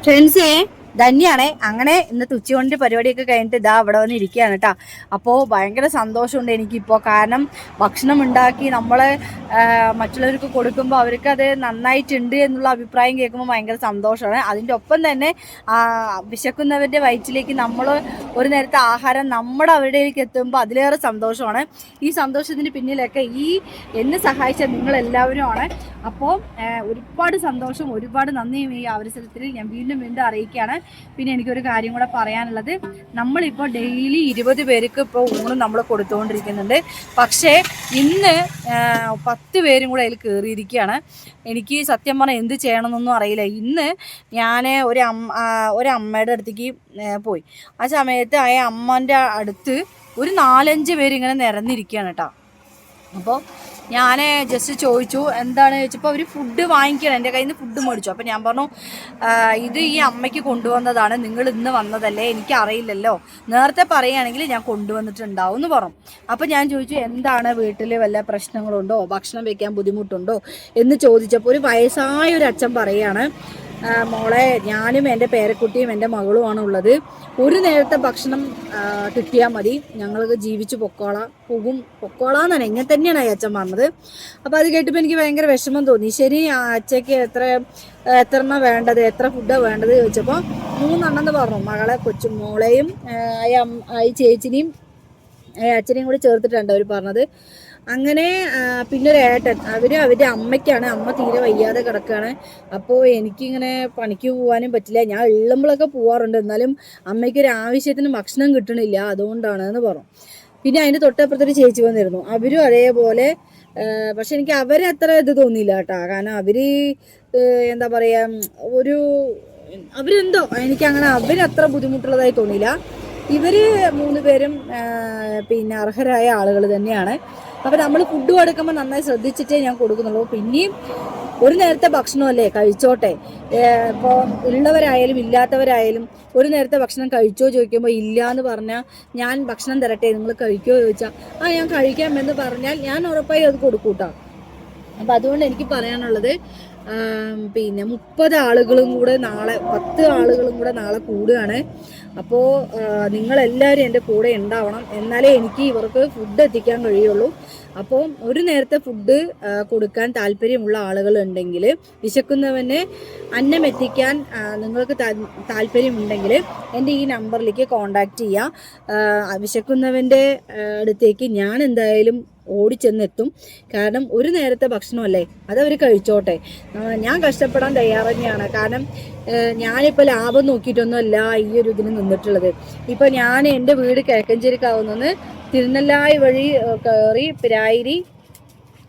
ഫ്രണ്ട്സേ ധന്യാണേ. അങ്ങനെ ഇന്നത്തെ ഉച്ചകൊണ്ട് പരിപാടിയൊക്കെ കഴിഞ്ഞിട്ട് ഇതാ അവിടെ വന്ന് ഇരിക്കുകയാണ് കേട്ടോ. അപ്പോൾ ഭയങ്കര സന്തോഷമുണ്ട് എനിക്കിപ്പോൾ. കാരണം ഭക്ഷണം ഉണ്ടാക്കി നമ്മൾ മറ്റുള്ളവർക്ക് കൊടുക്കുമ്പോൾ അവർക്ക് അത് നന്നായിട്ടുണ്ട് എന്നുള്ള അഭിപ്രായം കേൾക്കുമ്പോൾ ഭയങ്കര സന്തോഷമാണ്. അതിൻ്റെ ഒപ്പം തന്നെ വിശക്കുന്നവരുടെ വയറ്റിലേക്ക് നമ്മൾ ഒരു നേരത്തെ ആഹാരം നമ്മുടെ അവരുടെയിലേക്ക് എത്തുമ്പോൾ അതിലേറെ സന്തോഷമാണ്. ഈ സന്തോഷത്തിന് പിന്നിലൊക്കെ എന്നെ സഹായിച്ച നിങ്ങളെല്ലാവരുമാണ്. അപ്പോൾ ഒരുപാട് സന്തോഷം, ഒരുപാട് നന്ദിയും ഈ അവസരത്തിൽ ഞാൻ വീണ്ടും അറിയിക്കുകയാണ്. പിന്നെ എനിക്കൊരു കാര്യം കൂടെ പറയാനുള്ളത്, നമ്മളിപ്പോൾ ഡെയിലി 20 പേർക്ക് ഇപ്പോൾ ഊണ് നമ്മൾ കൊടുത്തുകൊണ്ടിരിക്കുന്നുണ്ട്. പക്ഷേ ഇന്ന് 10 പേരും കൂടെ അതിൽ കയറിയിരിക്കുകയാണ്. എനിക്ക് സത്യം പറഞ്ഞാൽ എന്ത് ചെയ്യണമെന്നൊന്നും അറിയില്ല. ഇന്ന് ഞാൻ ഒരമ്മയുടെ അടുത്തേക്ക് പോയി. ആ സമയത്ത് ആ അമ്മൻ്റെ അടുത്ത് ഒരു 4-5 പേരിങ്ങനെ നിരന്നിരിക്കുകയാണ് കേട്ടോ. അപ്പോൾ ഞാൻ ജസ്റ്റ് ചോദിച്ചു എന്താണ് ചോദിച്ചപ്പോൾ അവർ ഫുഡ് വാങ്ങിക്കണം, എൻ്റെ കയ്യിൽ നിന്ന് ഫുഡ് മേടിച്ചു. അപ്പോൾ ഞാൻ പറഞ്ഞു ഇത് ഈ അമ്മയ്ക്ക് കൊണ്ടുവന്നതാണ്, നിങ്ങൾ ഇന്ന് വന്നതല്ലേ, എനിക്കറിയില്ലല്ലോ, നേരത്തെ പറയുകയാണെങ്കിൽ ഞാൻ കൊണ്ടുവന്നിട്ടുണ്ടാവും എന്ന് പറഞ്ഞു. അപ്പോൾ ഞാൻ ചോദിച്ചു എന്താണ് വീട്ടിൽ വല്ല പ്രശ്നങ്ങളുണ്ടോ, ഭക്ഷണം വയ്ക്കാൻ ബുദ്ധിമുട്ടുണ്ടോ എന്ന് ചോദിച്ചപ്പോൾ ഒരു വയസ്സായ ഒരു അച്ഛൻ പറയുകയാണ്, മോളെ ഞാനും എൻ്റെ പേരക്കുട്ടിയും എൻ്റെ മകളുമാണ് ഉള്ളത്, ഒരു നേരത്തെ ഭക്ഷണം കിട്ടിയാൽ മതി, ഞങ്ങൾക്ക് ജീവിച്ച് പൊക്കോളാന്നാണ്, ഇങ്ങനെ തന്നെയാണ് അച്ഛൻ പറഞ്ഞത്. അപ്പോൾ അത് കേട്ടപ്പോൾ എനിക്ക് ഭയങ്കര വിഷമം തോന്നി. ശരി, അച്ഛയ്ക്ക് എത്ര വേണ്ടത്, എത്ര ഫുഡാണ് വേണ്ടത് ചോദിച്ചപ്പോൾ 3 എന്ന് പറഞ്ഞു. മകളെ മോളെയും ഈ ചേച്ചിനെയും അച്ഛനെയും കൂടി ചേർത്തിട്ടുണ്ട് അവർ പറഞ്ഞത്. അങ്ങനെ പിന്നെ ഒരു ഏട്ടൻ, അവരുടെ അമ്മയ്ക്കാണ്, അമ്മ തീരെ വയ്യാതെ കിടക്കുകയാണ്. അപ്പോൾ എനിക്കിങ്ങനെ പണിക്ക് പോകാനും പറ്റില്ല, ഞാൻ ഉള്ളുമ്പോഴൊക്കെ പോകാറുണ്ട്, എന്നാലും അമ്മയ്ക്കൊരു ആവശ്യത്തിന് ഭക്ഷണം കിട്ടണില്ല, അതുകൊണ്ടാണ് എന്ന് പറഞ്ഞു. പിന്നെ അതിൻ്റെ തൊട്ടപ്പുറത്തൊരു ചേച്ചി വന്നിരുന്നു, അവരും അതേപോലെ. പക്ഷെ എനിക്ക് അവരത്ര ഇത് തോന്നിയില്ല കേട്ടോ. കാരണം എന്താ പറയുക, അവരെന്തോ എനിക്കങ്ങനെ അവരത്ര ബുദ്ധിമുട്ടുള്ളതായി തോന്നിയില്ല. ഇവർ 3 പേരും പിന്നെ അർഹരായ ആളുകൾ തന്നെയാണ്. അപ്പോൾ നമ്മൾ ഫുഡ് കൊടുക്കുമ്പോൾ നന്നായി ശ്രദ്ധിച്ചിട്ടേ ഞാൻ കൊടുക്കുന്നുള്ളൂ. പിന്നെയും ഒരു നേരത്തെ ഭക്ഷണമല്ലേ, കഴിച്ചോട്ടെ. ഇപ്പോൾ ഉള്ളവരായാലും ഇല്ലാത്തവരായാലും ഒരു നേരത്തെ ഭക്ഷണം കഴിച്ചോ ചോദിക്കുമ്പോൾ ഇല്ല എന്ന് പറഞ്ഞാൽ ഞാൻ ഭക്ഷണം തരട്ടെ, നിങ്ങൾ കഴിക്കുമോ ചോദിച്ചാൽ ഞാൻ കഴിക്കാമെന്ന് പറഞ്ഞാൽ ഞാൻ ഉറപ്പായി അത് കൊടുക്കൂട്ടോ. അപ്പം അതുകൊണ്ട് എനിക്ക് പറയാനുള്ളത്, പിന്നെ 30 ആളുകളും കൂടെ നാളെ, 10 ആളുകളും കൂടെ നാളെ കൂടുകയാണ്. അപ്പോൾ നിങ്ങളെല്ലാവരും എൻ്റെ കൂടെ ഉണ്ടാവണം, എന്നാലേ എനിക്ക് ഇവർക്ക് ഫുഡ് എത്തിക്കാൻ കഴിയുള്ളൂ. അപ്പോൾ ഒരു നേരത്തെ ഫുഡ് കൊടുക്കാൻ താല്പര്യമുള്ള ആളുകളുണ്ടെങ്കിൽ, വിശക്കുന്നവന് അന്നം എത്തിക്കാൻ നിങ്ങൾക്ക് താല്പര്യമുണ്ടെങ്കിൽ എൻ്റെ ഈ നമ്പറിലേക്ക് കോണ്ടാക്ട് ചെയ്യുക. വിശക്കുന്നവൻ്റെ അടുത്തേക്ക് ഞാൻ എന്തായാലും ഓടിച്ചെന്നെത്തും. കാരണം ഒരു നേരത്തെ ഭക്ഷണമല്ലേ, അതവർ കഴിച്ചോട്ടെ. ഞാൻ കഷ്ടപ്പെടാൻ തയ്യാറ് തന്നെയാണ്. കാരണം ഞാനിപ്പോൾ ലാഭം നോക്കിയിട്ടൊന്നുമല്ല ഈ ഒരു ഇതിന് നിന്നിട്ടുള്ളത്. ഇപ്പം ഞാൻ എൻ്റെ വീട് കിഴക്കഞ്ചേരിക്കാവുന്നെന്ന് തിരുനെല്ലായി വഴി കയറി പിരായിരി,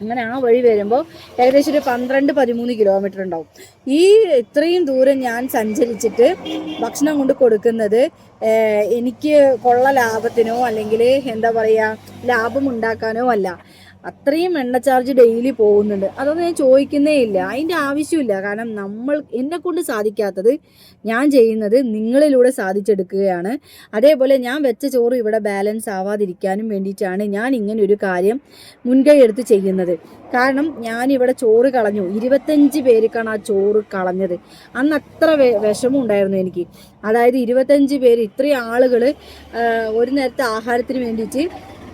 അങ്ങനെ ആ വഴി വരുമ്പോൾ ഏകദേശം ഒരു 12-13 കിലോമീറ്റർ ഉണ്ടാവും. ഇത്രയും ദൂരം ഞാൻ സഞ്ചരിച്ചിട്ട് ഭക്ഷണം കൊണ്ട് കൊടുക്കുന്നത് എനിക്ക് കൊള്ള ലാഭത്തിനോ അല്ലെങ്കിൽ എന്താ പറയുക ലാഭം ഉണ്ടാക്കാനോ അല്ല. അത്രയും എണ്ണ ചാർജ് ഡെയിലി പോകുന്നുണ്ട്. അതൊന്നും ഞാൻ ചോദിക്കുന്നേ ഇല്ല, അതിൻ്റെ ആവശ്യമില്ല. കാരണം എന്നെ കൊണ്ട് സാധിക്കാത്തത് ഞാൻ ചെയ്യുന്നത് നിങ്ങളിലൂടെ സാധിച്ചെടുക്കുകയാണ്. അതേപോലെ ഞാൻ വെച്ച ചോറ് ഇവിടെ ബാലൻസ് ആവാതിരിക്കാനും വേണ്ടിയിട്ടാണ് ഞാൻ ഇങ്ങനെ ഒരു കാര്യം മുൻകൈ എടുത്ത് ചെയ്യുന്നത്. കാരണം ഞാനിവിടെ ചോറ് കളഞ്ഞു, 25 പേർക്കാണ് ആ ചോറ് കളഞ്ഞത്. അന്ന് അത്ര വിഷമം ഉണ്ടായിരുന്നു എനിക്ക്. അതായത് 25 പേര്, ഇത്രയും ആളുകൾ ഒരു നേരത്തെ ആഹാരത്തിന് വേണ്ടിയിട്ട്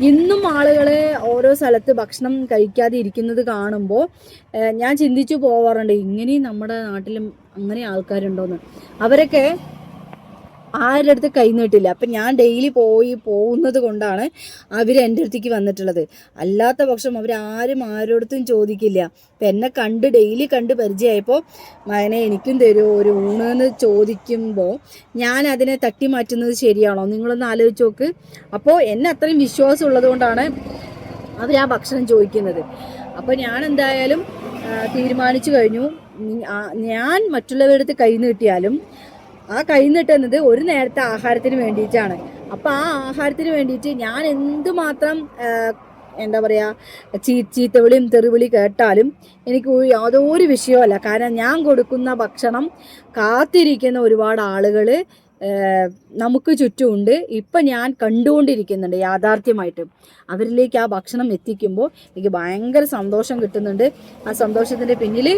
ഇന്നും ആളുകളെ ഓരോ സ്ഥലത്ത് ഭക്ഷണം കഴിക്കാതെ ഇരിക്കുന്നത് കാണുമ്പോൾ ഞാൻ ചിന്തിച്ചു പോവാറുണ്ട്, ഇങ്ങനെയും നമ്മുടെ നാട്ടിലും അങ്ങനെ ആൾക്കാരുണ്ടോയെന്ന്. അവരൊക്കെ ആരുടെ അടുത്ത് കൈ നീട്ടില്ല. അപ്പം ഞാൻ ഡെയിലി പോകുന്നത് കൊണ്ടാണ് അവർ എൻ്റെ അടുത്തേക്ക് വന്നിട്ടുള്ളത്. അല്ലാത്ത പക്ഷം അവരാരും ആരോടത്തും ചോദിക്കില്ല. അപ്പം എന്നെ ഡെയിലി കണ്ട് പരിചയമായപ്പോൾ മകനെ എനിക്കും തരുമോ ഒരു ഊണെന്ന് ചോദിക്കുമ്പോൾ ഞാൻ അതിനെ തട്ടി മാറ്റുന്നത് ശരിയാണോ, നിങ്ങളൊന്ന് ആലോചിച്ച് നോക്ക്. അപ്പോൾ എന്നെ അത്രയും വിശ്വാസം ഉള്ളത് കൊണ്ടാണ് അവർ ആ ഭക്ഷണം ചോദിക്കുന്നത്. അപ്പോൾ ഞാൻ എന്തായാലും തീരുമാനിച്ചു കഴിഞ്ഞു, ഞാൻ മറ്റുള്ളവരുടെ അടുത്ത് കൈ നീട്ടിയാലും ആ കൈ നീട്ടുന്നത് ഒരു നേരത്തെ ആഹാരത്തിന് വേണ്ടിയിട്ടാണ്. അപ്പോൾ ആ ആഹാരത്തിന് വേണ്ടിയിട്ട് ഞാൻ എന്തുമാത്രം എന്താ പറയുക ചീത്തവിളിയും തെറിവിളി കേട്ടാലും എനിക്ക് യാതൊരു വിഷയമല്ല. കാരണം ഞാൻ കൊടുക്കുന്ന ഭക്ഷണം കാത്തിരിക്കുന്ന ഒരുപാട് ആളുകൾ നമുക്ക് ചുറ്റുമുണ്ട്. ഇപ്പം ഞാൻ കണ്ടുകൊണ്ടിരിക്കുന്നുണ്ട് യാഥാർത്ഥ്യമായിട്ട്. അവരിലേക്ക് ആ ഭക്ഷണം എത്തിക്കുമ്പോൾ എനിക്ക് ഭയങ്കര സന്തോഷം കിട്ടുന്നുണ്ട്. ആ സന്തോഷത്തിൻ്റെ പിന്നിൽ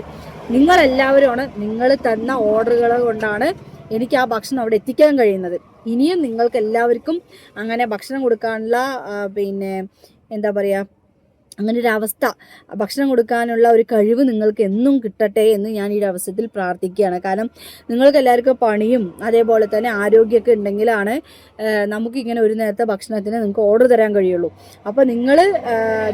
നിങ്ങളെല്ലാവരുമാണ്. നിങ്ങൾ തന്ന ഓർഡറുകൾ കൊണ്ടാണ് എനിക്ക് ആ ഭക്ഷണം അവിടെ എത്തിക്കാൻ കഴിയുന്നത്. ഇനിയും നിങ്ങൾക്ക് എല്ലാവർക്കും അങ്ങനെ ഭക്ഷണം കൊടുക്കാനുള്ള എന്താ പറയുക, അങ്ങനെ ഒരു അവസ്ഥ, ഭക്ഷണം കൊടുക്കാനുള്ള ഒരു കഴിവ് നിങ്ങൾക്ക് എന്നും കിട്ടട്ടെ എന്ന് ഞാൻ ഈ ഒരു അവസരത്തിൽ പ്രാർത്ഥിക്കുകയാണ്. കാരണം നിങ്ങൾക്ക് എല്ലാവർക്കും പണിയും അതേപോലെ തന്നെ ആരോഗ്യമൊക്കെ ഉണ്ടെങ്കിലാണ് നമുക്കിങ്ങനെ ഒരു നേരത്തെ ഭക്ഷണത്തിന് നിങ്ങൾക്ക് ഓർഡർ തരാൻ കഴിയുള്ളൂ. അപ്പോൾ നിങ്ങൾ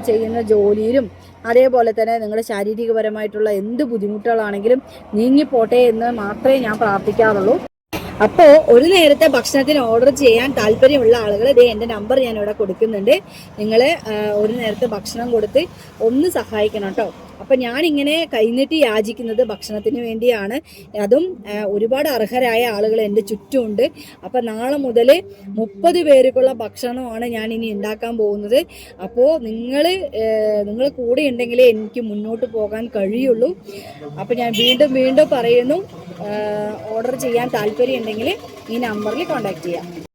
ചെയ്യുന്ന ജോലിയിലും അതേപോലെ തന്നെ നിങ്ങളുടെ ശാരീരികപരമായിട്ടുള്ള എന്ത് ബുദ്ധിമുട്ടുകളാണെങ്കിലും നീങ്ങിപ്പോട്ടെ എന്ന് മാത്രമേ ഞാൻ പ്രാർത്ഥിക്കാറുള്ളൂ. അപ്പോൾ ഒരു നേരത്തെ ഭക്ഷണത്തിന് ഓർഡർ ചെയ്യാൻ താല്പര്യമുള്ള ആളുകൾ ഇതേ എൻ്റെ നമ്പർ ഞാൻ ഇവിടെ കൊടുക്കുന്നുണ്ട്. നിങ്ങൾ ഒരു നേരത്തെ ഭക്ഷണം കൊടുത്ത് ഒന്ന് സഹായിക്കണം കേട്ടോ. അപ്പം ഞാനിങ്ങനെ കൈനീട്ടി യാചിക്കുന്നത് ഭക്ഷണത്തിന് വേണ്ടിയാണ്. അതും ഒരുപാട് അർഹരായ ആളുകൾ എൻ്റെ ചുറ്റുമുണ്ട്. അപ്പം നാളെ മുതൽ 30 പേർക്കുള്ള ഭക്ഷണമാണ് ഞാൻ ഇനി ഉണ്ടാക്കാൻ പോകുന്നത്. അപ്പോൾ നിങ്ങൾ കൂടെ ഉണ്ടെങ്കിലേ എനിക്ക് മുന്നോട്ട് പോകാൻ കഴിയുള്ളൂ. അപ്പോൾ ഞാൻ വീണ്ടും പറയുന്നു, ഓർഡർ ചെയ്യാൻ താല്പര്യം ഉണ്ടെങ്കിൽ ഈ നമ്പറിൽ കോൺടാക്റ്റ് ചെയ്യാം.